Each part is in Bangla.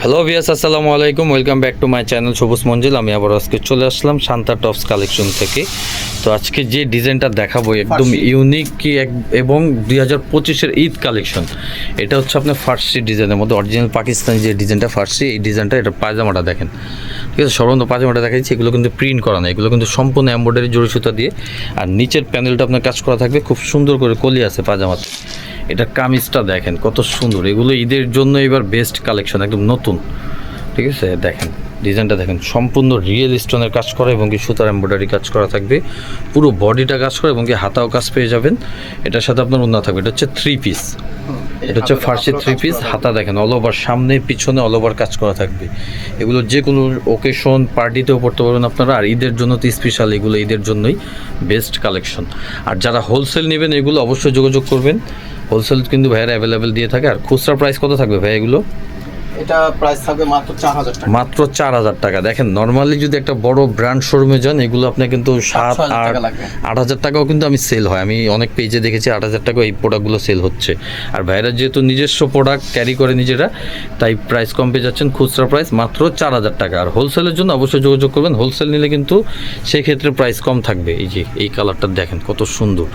হ্যালো ভিয়াস, আসসালামু আলাইকুম। Welcome back to my channel সবুজ মঞ্জিল। আমি আবার আজকে চলে আসলাম শান্তা টপস কালেকশন থেকে। তো আজকে যে ডিজাইনটা দেখাবো একদম ইউনিক এবং 2025-এর ঈদ কালেকশন। এটা হচ্ছে আপনার ফার্সি ডিজাইনের মধ্যে অরিজিনাল পাকিস্তানি যে ডিজাইনটা ফার্সি, এই ডিজাইনটা এটা পায়জামাটা দেখেন, ঠিক আছে। সর্বন্ত পায়জামাটা দেখাচ্ছি, এগুলো কিন্তু প্রিন্ট করা না, এগুলো কিন্তু সম্পূর্ণ এমব্রয়ডারি জড়ি সুতা দিয়ে। আর নিচের প্যানেলটা আপনার কাজ করা থাকবে, খুব সুন্দর করে কলি আছে পায়জামাতে। এটা কামিজটা দেখেন কত সুন্দর, এগুলো ঈদের জন্য এবার বেস্ট কালেকশন, একদম নতুন, ঠিক আছে। দেখেন ডিজাইনটা দেখেন, সম্পূর্ণ রিয়েল স্টোনের কাজ করা এবং কি সুতার এমব্রয়ডারি কাজ করা থাকবে, পুরো বডিটা কাজ করা এবং কি হাতাও কাজ পেয়ে যাবেন। এটার সাথে আপনার ওড়না থাকবে। এটা হচ্ছে 3 পিস, এটা হচ্ছে ফার্সি 3 পিস। হাতা দেখেন অল ওভার, সামনে পিছনে অল ওভার কাজ করা থাকবে। এগুলো যে কোনো ওকেশন পার্টিতেও পড়তে পারবেন আপনারা। আর ঈদের জন্য তো স্পেশাল, এগুলো ঈদের জন্যই বেস্ট কালেকশন। আর যারা হোলসেল নেবেন এগুলো অবশ্যই যোগাযোগ করবেন, হোলসেল কিন্তু ভাইয়েরা অ্যাভেলেবেল দিয়ে থাকে। আর খুচরা প্রাইস কত থাকবে ভাই এগুলো? এটা প্রাইস থাকবে মাত্র 4000 টাকা। মাত্র 4000 টাকা। দেখেন নর্মালি যদি একটা বড় ব্র্যান্ড শোরুমে যান এগুলো আপনার কিন্তু 7-8 টাকাও কিন্তু আমি সেল হয়, আমি অনেক পেজে দেখেছি 8000 টাকাও এই প্রোডাক্টগুলো সেল হচ্ছে। আর ভাইরা যেহেতু নিজস্ব প্রোডাক্ট ক্যারি করে নিজেরা, তাই প্রাইস কম পেয়ে যাচ্ছেন। খুচরা প্রাইস মাত্র 4000 টাকা। আর হোলসেলের জন্য অবশ্যই যোগাযোগ করবেন, হোলসেল নিলে কিন্তু সেই ক্ষেত্রে প্রাইস কম থাকবে। এই যে এই কালারটা দেখেন কত সুন্দর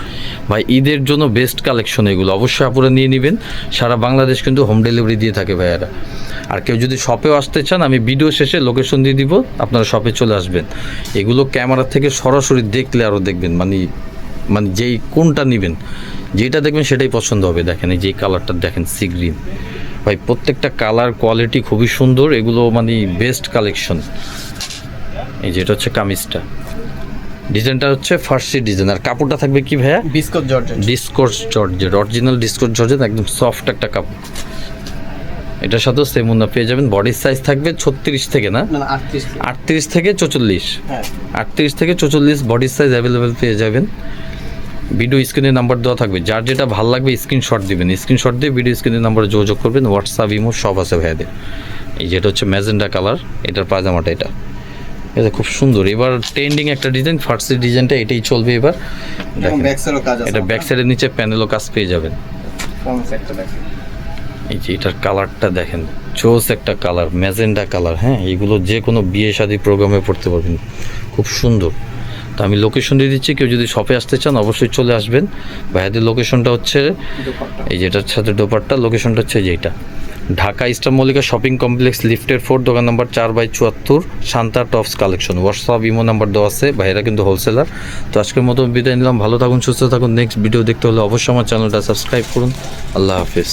ভাই, ঈদের জন্য বেস্ট কালেকশন এগুলো, অবশ্যই আপনারা নিয়ে নেবেন। সারা বাংলাদেশ কিন্তু হোম ডেলিভারি দিয়ে থাকে ভাইয়ারা। আর কেউ যদি শপেও আসতে চান, আমি ভিডিও শেষে লোকেশন দিয়ে দিব, আপনারা শপে চলে আসবেন। এগুলো ক্যামেরা থেকে সরাসরি দেখলে আরও দেখবেন, মানে যেই কোনটা নেবেন, যেটা দেখবেন সেটাই পছন্দ হবে। দেখেন এই যে কালারটা দেখেন, সি গ্রিন ভাই, প্রত্যেকটা কালার কোয়ালিটি খুবই সুন্দর, এগুলো মানে বেস্ট কালেকশন। এই যে এটা হচ্ছে কামিজটা, ডিজাইনটা হচ্ছে ফার্সি ডিজাইন। আর কাপড়টা থাকবে কি ভাইয়া? Biscuit georgette, discourse georgette, original discourse georgette, একদম সফট একটা কাপড়। এটার সাথেও সেম ওড়না পেয়ে যাবেন। বডির সাইজ থাকবে 36 থেকে না 38 থেকে 44, 38 থেকে 44 বডির সাইজ অ্যাভেলেবেল পেয়ে যাবেন। ভিডিও স্ক্রিনে নাম্বার দেওয়া থাকবে, যার যেটা ভালো লাগবে স্ক্রিনশট দিবেন, স্ক্রিনশট দিয়ে ভিডিও স্ক্রিনের নাম্বারে যোগাযোগ করবেন। হোয়াটসঅ্যাপ ইমো সব আছে ভাইয়াদের। এই যেটা হচ্ছে ম্যাজেন্ডা কালার, এটার পায়জামাটা এটা খুব সুন্দর। এবার ট্রেন্ডিং একটা ডিজাইন ফার্সি ডিজাইনটা, এটাই চলবে এবার। দেখেন এটা ব্যাক সাইডের নিচে প্যানেলও কাজ পেয়ে যাবেন। এই যে এটার কালারটা দেখেন, চোস একটা কালার, ম্যাজেন্ডা কালার। হ্যাঁ, এইগুলো যে কোনো বিয়ে শাদী প্রোগ্রামে পড়তে পারবেন, খুব সুন্দর। তো আমি লোকেশন দিয়ে দিচ্ছি, কেউ যদি শপে আসতে চান অবশ্যই চলে আসবেন। ভাইয়াদের লোকেশনটা হচ্ছে এই যেটার সাথে দোপাট্টা, লোকেশনটা হচ্ছে যেটা Dhaka Easter Mallika shopping complex লিফটের 4, দোকান number 4/74, Shanta tops collection. WhatsApp imo number দেওয়া আছে, ভাইয়েরা কিন্তু হোলসেলার। তো আজকের মতো বিদায় নিলাম, ভালো থাকুন, সুস্থ থাকুন। নেক্সট ভিডিও দেখতে হলে অবশ্যই আমার চ্যানেলটা সাবস্ক্রাইব করুন। আল্লাহ হাফিজ।